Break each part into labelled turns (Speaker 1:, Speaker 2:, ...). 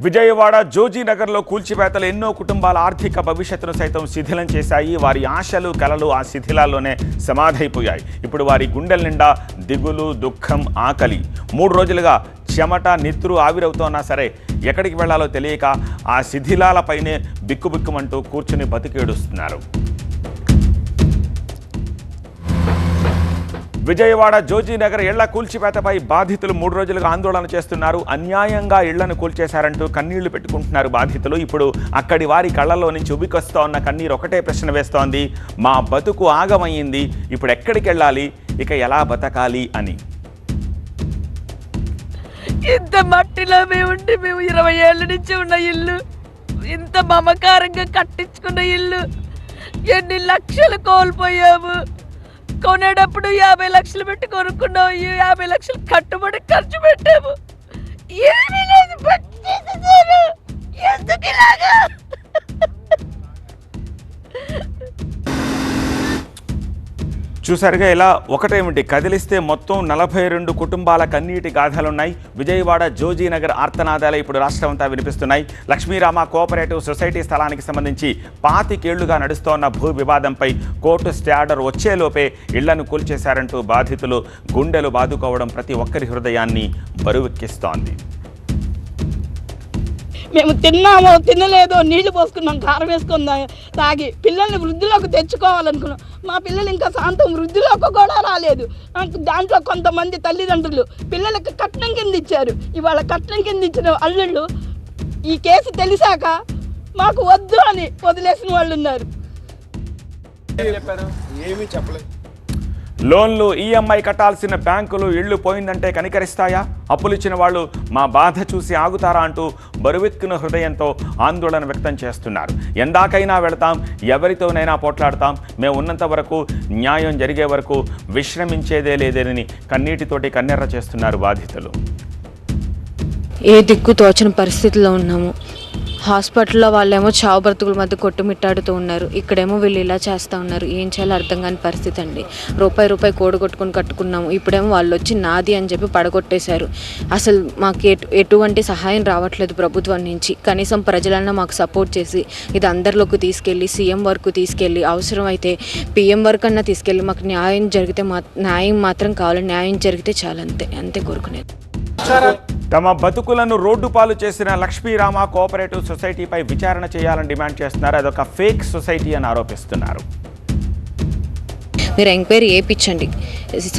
Speaker 1: విజయవాడ జోజీనగర్లో కూల్చివేతలు ఎన్నో కుటుంబాల ఆర్థిక భవిష్యత్తును సైతం శిథిలం చేశాయి. వారి ఆశలు కలలు ఆ శిథిలాల్లోనే సమాధైపోయాయి. ఇప్పుడు వారి గుండెల నిండా దిగులు, దుఃఖం, ఆకలి. 3 రోజులుగా చెమట, నిత్తురు ఆవిరవుతోన్నా సరే ఎక్కడికి వెళ్లాలో తెలియక ఆ శిథిలాలపైనే బిక్కుబిక్కుమంటూ కూర్చుని బతికేడుస్తున్నారు. విజయవాడ జోజీనగర్ ఇళ్ల కూల్చివేతపై బాధితులు 3 రోజులుగా ఆందోళన చేస్తున్నారు. అన్యాయంగా ఇళ్లను కూల్చేశారంటూ కన్నీళ్లు పెట్టుకుంటున్నారు బాధితులు. ఇప్పుడు అక్కడి వారి కళ్ళల్లో నుంచి ఉబికొస్తా ఉన్న కన్నీరు ఒకటే ప్రశ్న వేస్తోంది, మా బతుకు ఆగమయ్యింది, ఇప్పుడు ఎక్కడికి వెళ్ళాలి, ఇక ఎలా బతకాలి అని.
Speaker 2: ఇంత మట్టిలో మేము 20 ఏళ్ళ నుంచి ఉన్న ఇల్లు, ఇంత మమకారంగా కట్టించుకున్న ఇల్లు ఎన్ని లక్షలు కోల్పోయాము. కొనేటప్పుడు 50 లక్షలు పెట్టి కొనుక్కున్నాము, 50 లక్షలు కట్టుబడి ఖర్చు పెట్టాము. ఏమీ లేదు, ఎందుకు ఇలాగా?
Speaker 1: చూసారుగా ఇలా ఒకటేమిటి కదిలిస్తే మొత్తం 42 కుటుంబాల కన్నీటి గాథలున్నాయి. విజయవాడ జోజీనగర్ ఆర్తనాదాలు ఇప్పుడు రాష్ట్రమంతా వినిపిస్తున్నాయి. లక్ష్మీరామ కోఆపరేటివ్ సొసైటీ స్థలానికి సంబంధించి 25 ఏళ్లుగా నడుస్తోన్న భూ వివాదంపై కోర్టు స్టే ఆర్డర్ వచ్చేలోపే ఇళ్లను కూల్చేశారంటూ బాధితులు గుండెలు బాదుకోవడం ప్రతి ఒక్కరి హృదయాన్ని బరువెక్కిస్తోంది.
Speaker 2: మేము తిన్నామో తినలేదో నీళ్లు పోసుకున్నాం, కారం వేసుకుందాం తాగి పిల్లల్ని వృద్ధిలోకి తెచ్చుకోవాలనుకున్నాం. మా పిల్లలు ఇంకా శాంతం వృద్ధిలోకి కూడా రాలేదు. దాంట్లో కొంతమంది తల్లిదండ్రులు పిల్లలకి కట్నం కింద ఇచ్చారు. ఇవాళ కట్నం కింద ఇచ్చిన అల్లుళ్ళు ఈ కేసు తెలిసాక మాకు వద్దు అని వదిలేసిన వాళ్ళు ఉన్నారు.
Speaker 1: లోన్లు, ఈఎంఐ కట్టాల్సిన బ్యాంకులు ఇళ్లు పోయిందంటే కనికరిస్తాయా? అప్పులిచ్చిన వాళ్ళు మా బాధ చూసి ఆగుతారా అంటూ బరువెక్కిన హృదయంతో ఆందోళన వ్యక్తం చేస్తున్నారు. ఎందాకైనా వెళతాం, ఎవరితోనైనా పోట్లాడతాం, మేము ఉన్నంత వరకు, న్యాయం జరిగే వరకు విశ్రమించేదే లేదేనని కన్నీటితోటి కన్నెర్ర చేస్తున్నారు బాధితులు.
Speaker 3: ఏ దిక్కు తోచని పరిస్థితిలో ఉన్నాము. హాస్పిటల్లో వాళ్ళేమో చావు బ్రతుకుల మధ్య కొట్టుమిట్టాడుతూ ఉన్నారు. ఇక్కడేమో వీళ్ళు ఇలా చేస్తూ ఉన్నారు. ఏం చేయాలో అర్థం కాని పరిస్థితి అండి. రూపాయి కూడగొట్టుకుని కట్టుకున్నాము. ఇప్పుడేమో వాళ్ళు వచ్చి నాది అని చెప్పి పడగొట్టేశారు. అసలు మాకు ఎటువంటి సహాయం రావట్లేదు ప్రభుత్వం నుంచి. కనీసం ప్రజలన్నా మాకు సపోర్ట్ చేసి ఇది అందరిలోకి తీసుకెళ్ళి సీఎం వరకు తీసుకెళ్ళి, అవసరమైతే పిఎం వరకు అన్నా తీసుకెళ్ళి మాకు న్యాయం జరిగితే న్యాయం మాత్రం కావాలి. న్యాయం జరిగితే చాలు, అంతే కోరుకునేది.
Speaker 1: తమ బతుకులను రోడ్డు పాలు చేసిన లక్ష్మీరామ కోఆపరేటివ్ సొసైటీపై విచారణ చేయాలని డిమాండ్ చేస్తున్నారు. అదొక ఫేక్ సొసైటీ అని ఆరోపిస్తున్నారు.
Speaker 3: మీరు ఎంక్వైరీ చేయించండి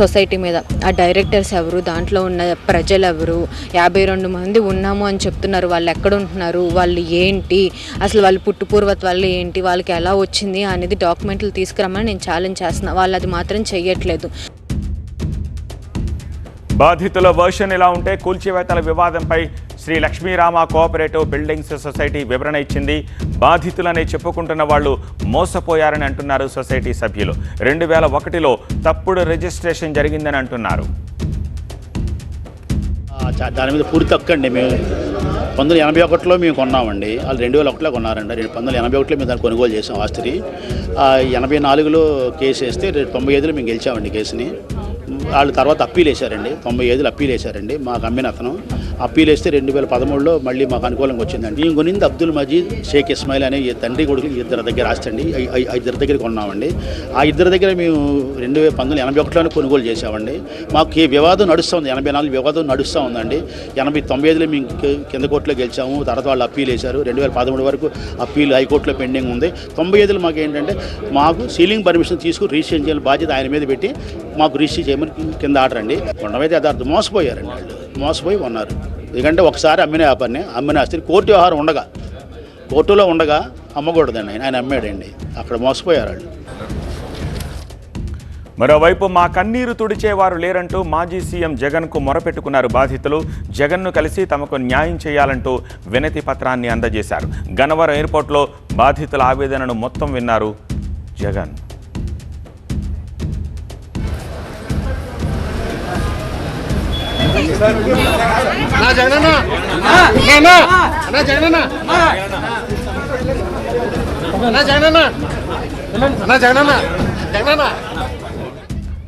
Speaker 3: సొసైటీ మీద. ఆ డైరెక్టర్స్ ఎవరు, దాంట్లో ఉన్న ప్రజలు ఎవరు? 52 మంది ఉన్నాము అని చెప్తున్నారు. వాళ్ళు ఎక్కడ ఉంటున్నారు, వాళ్ళు ఏంటి, అసలు వాళ్ళు పుట్టుపూర్వత్వాలు ఏంటి, వాళ్ళకి ఎలా వచ్చింది అనేది డాక్యుమెంట్లు తీసుకురమ్మని నేను ఛాలెంజ్ చేస్తున్నా. వాళ్ళు అది మాత్రం చెయ్యట్లేదు.
Speaker 1: బాధితుల వర్షన్ ఇలా ఉంటే కూల్చివేతల వివాదంపై Sri Lakshmirama cooperative buildings society వివరణ ఇచ్చింది. బాధితులనే చెప్పుకుంటున్న వాళ్ళు మోసపోయారని అంటున్నారు సొసైటీ సభ్యులు. 2001లో తప్పుడు రిజిస్ట్రేషన్ జరిగిందని అంటున్నారు.
Speaker 4: దాని మీద పూర్తి హక్కండి. మేము 1981లో మేము కొన్నామండి. వాళ్ళు 2001లో కొన్నారండి. 1981లో మేము దాన్ని కొనుగోలు చేసాం ఆస్తిని. 84లో కేసు వేస్తే 95లో మేము గెలిచామండి కేసుని. వాళ్ళు తర్వాత అప్పీల్ వేశారండి. 95లో అప్పీల్ వేశారండి. మాకు అమ్మిన అతను అప్పీల్ వేస్తే 2013లో మళ్ళీ మాకు అనుకూలంగా వచ్చిందండి. మేము కొనింది అబ్దుల్ మజీద్, షేక్ ఇస్మాయిల్ అనే తండ్రి కొడుకులు 2 దగ్గర ఆస్తండి. 5 దగ్గర కొన్నామండి. ఆ 2 దగ్గర మేము 1981లోనే కొనుగోలు చేసామండి. మాకు ఈ వివాదం నడుస్తుంది. 84 వివాదం నడుస్తూ ఉందండి. 95లో మేము కింద కోర్టులో గెలిచాము. తర్వాత వాళ్ళు అప్పీల్ వేశారు. 2013 వరకు అప్పీల్ హైకోర్టులో పెండింగ్ ఉంది. 95లో మాకు ఏంటంటే మాకు సీలింగ్ పర్మిషన్ తీసుకుని రిజిస్ట్రేషన్ చేయాలి బాధ్యత ఆయన మీద పెట్టి మాకు రిజిస్టర్ చేయమని కింద ఆర్డర్ అండి. కొండమైతే యథార్థం మోసపోయారండి. వాళ్ళు మోసపోయి ఉన్నారు. ఎందుకంటే ఒకసారి అమ్మిన వ్యాపారిని అమ్మిన ఆస్తిని కోర్టు వ్యవహారం ఉండగా, కోర్టులో ఉండగా అమ్మకూడదండి. ఆయన అమ్మాడండి. అక్కడ మోసపోయారు వాళ్ళు.
Speaker 1: మరోవైపు మా కన్నీరు తుడిచేవారు లేరంటూ మాజీ సీఎం జగన్కు మొరపెట్టుకున్నారు బాధితులు. జగన్ను కలిసి తమకు న్యాయం చేయాలంటూ వినతి పత్రాన్ని అందజేశారు. గన్నవరం ఎయిర్పోర్ట్లో బాధితుల ఆవేదనను మొత్తం విన్నారు జగన్.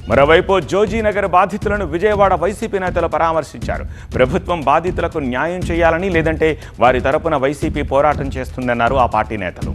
Speaker 1: మరోవైపు జోజీనగర్ బాధితులను విజయవాడ వైసీపీ నేతలు పరామర్శించారు. ప్రభుత్వం బాధితులకు న్యాయం చేయాలని, లేదంటే వారి తరపున వైసీపీ పోరాటం చేస్తుందన్నారు ఆ పార్టీ నేతలు.